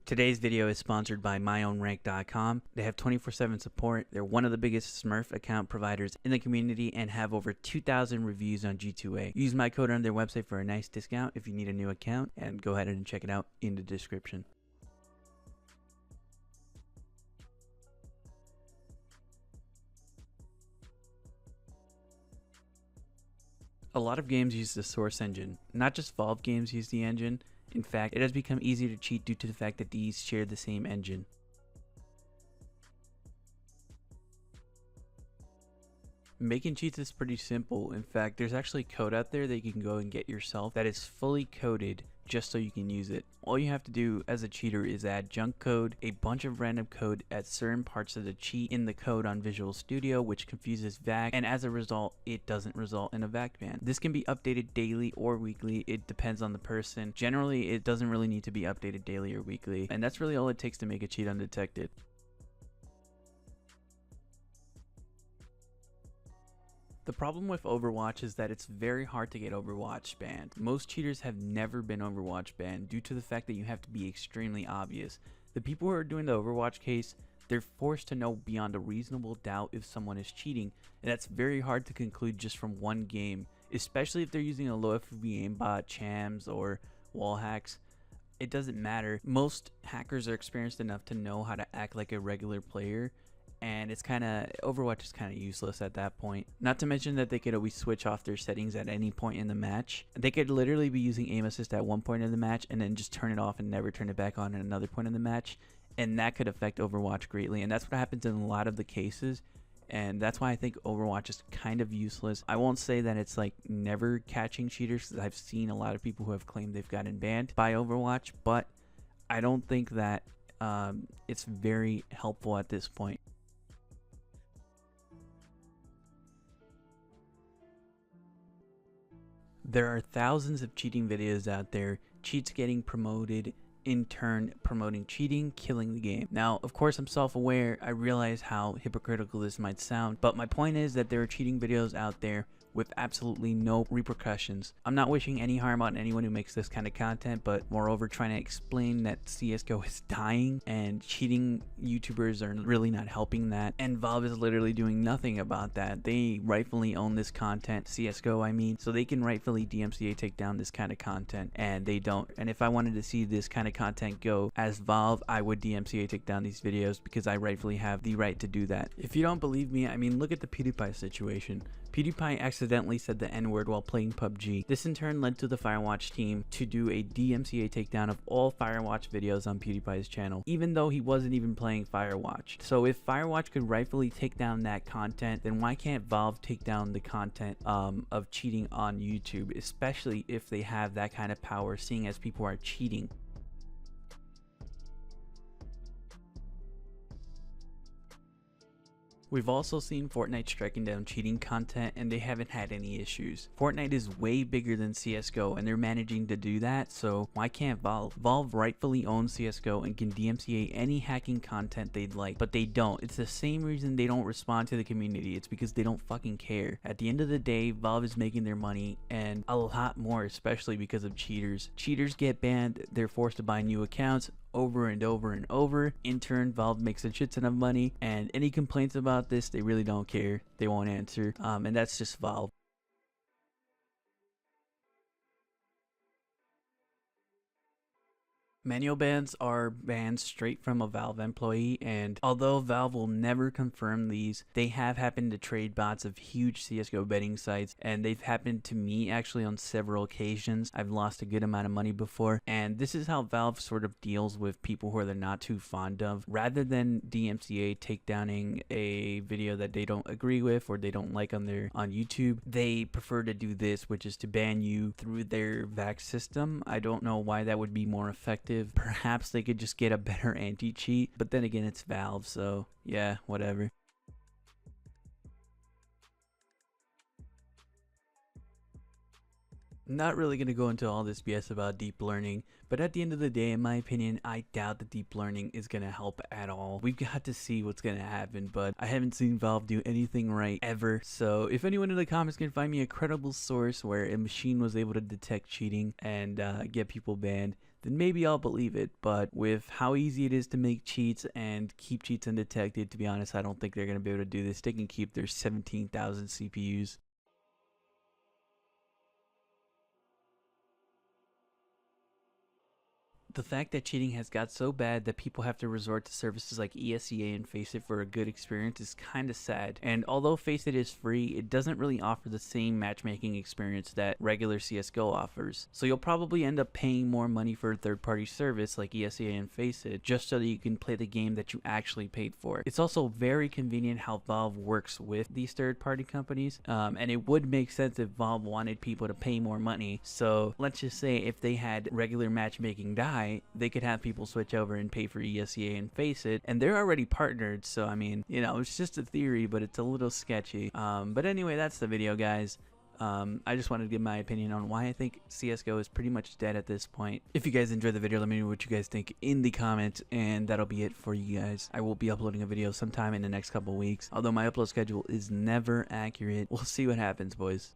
Today's video is sponsored by myownrank.com. They have 24/7 support. They're one of the biggest Smurf account providers in the community and have over 2,000 reviews on G2A. Use my code on their website for a nice discount if you need a new account, and go ahead and check it out in the description. A lot of games use the source engine. Not just Valve games use the engine. In fact, it has become easier to cheat due to the fact that these share the same engine. Making cheats is pretty simple. In fact, there's actually code out there that you can go and get yourself that is fully coded just so you can use it. All you have to do as a cheater is add junk code, a bunch of random code at certain parts of the cheat in the code on Visual Studio, which confuses VAC, and as a result, it doesn't result in a VAC ban. This can be updated daily or weekly. It depends on the person. Generally, it doesn't really need to be updated daily or weekly, and that's really all it takes to make a cheat undetected. The problem with Overwatch is that it's very hard to get Overwatch banned. Most cheaters have never been Overwatch banned due to the fact that you have to be extremely obvious. The people who are doing the Overwatch case, they're forced to know beyond a reasonable doubt if someone is cheating, and that's very hard to conclude just from one game, especially if they're using a low FPV aimbot, chams, or wall hacks. It doesn't matter. Most hackers are experienced enough to know how to act like a regular player, and Overwatch is kind of useless at that point. Not to mention that they could always switch off their settings at any point in the match. They could literally be using aim assist at one point in the match and then just turn it off and never turn it back on at another point in the match, and that could affect Overwatch greatly, and that's what happens in a lot of the cases, and that's why I think Overwatch is kind of useless. I won't say that it's like never catching cheaters, because I've seen a lot of people who have claimed they've gotten banned by Overwatch, but I don't think that it's very helpful at this point. There are thousands of cheating videos out there, cheats getting promoted, in turn promoting cheating, killing the game. Now, of course, I'm self-aware. I realize how hypocritical this might sound, but my point is that there are cheating videos out there with absolutely no repercussions. I'm not wishing any harm on anyone who makes this kind of content, but moreover trying to explain that CSGO is dying and cheating YouTubers are really not helping that, and Valve is literally doing nothing about that. They rightfully own this content, CSGO I mean, so they can rightfully DMCA take down this kind of content, and they don't. And if I wanted to see this kind of content go as Valve, I would DMCA take down these videos because I rightfully have the right to do that. If you don't believe me, I mean, look at the PewDiePie situation. PewDiePie accidentally said the N-word while playing PUBG. This in turn led to the Firewatch team to do a DMCA takedown of all Firewatch videos on PewDiePie's channel, even though he wasn't even playing Firewatch. So if Firewatch could rightfully take down that content, then why can't Valve take down the content of cheating on YouTube, especially if they have that kind of power, seeing as people are cheating? We've also seen Fortnite striking down cheating content, and they haven't had any issues. Fortnite is way bigger than CSGO, and they're managing to do that, so why can't Valve? Valve rightfully owns CSGO and can DMCA any hacking content they'd like, but they don't. It's the same reason they don't respond to the community. It's because they don't fucking care. At the end of the day, Valve is making their money, and a lot more, especially because of cheaters. Cheaters get banned, they're forced to buy new accounts over and over and over. In turn, Valve makes a shit ton of money, and any complaints about this, they really don't care. They won't answer, and that's just Valve. Manual bans are bans straight from a Valve employee, and although Valve will never confirm these, they have happened to trade bots of huge CSGO betting sites, and they've happened to me actually on several occasions. I've lost a good amount of money before, and this is how Valve sort of deals with people who they're not too fond of. Rather than DMCA takedowning a video that they don't agree with or they don't like on YouTube, they prefer to do this, which is to ban you through their VAC system. I don't know why that would be more effective. Perhaps they could just get a better anti-cheat, but then again, it's Valve, so yeah, whatever. Not really going to go into all this BS about deep learning, but at the end of the day, in my opinion, I doubt that deep learning is going to help at all. We've got to see what's going to happen, but I haven't seen Valve do anything right ever. So if anyone in the comments can find me a credible source where a machine was able to detect cheating and get people banned, then maybe I'll believe it. But with how easy it is to make cheats and keep cheats undetected, to be honest, I don't think they're going to be able to do this. They can keep their 17,000 CPUs. The fact that cheating has got so bad that people have to resort to services like ESEA and FACEIT for a good experience is kind of sad. And although FACEIT is free, it doesn't really offer the same matchmaking experience that regular CSGO offers. So you'll probably end up paying more money for a third-party service like ESEA and FACEIT just so that you can play the game that you actually paid for. It's also very convenient how Valve works with these third-party companies, and it would make sense if Valve wanted people to pay more money. So let's just say if they had regular matchmaking die, they could have people switch over and pay for ESEA and FACEIT, and they're already partnered, so I mean, you know, it's just a theory, but it's a little sketchy. But anyway, that's the video, guys. I just wanted to give my opinion on why I think CSGO is pretty much dead at this point. If you guys enjoyed the video, let me know what you guys think in the comments, and that'll be it for you guys. I will be uploading a video sometime in the next couple weeks, although my upload schedule is never accurate. We'll see what happens, boys.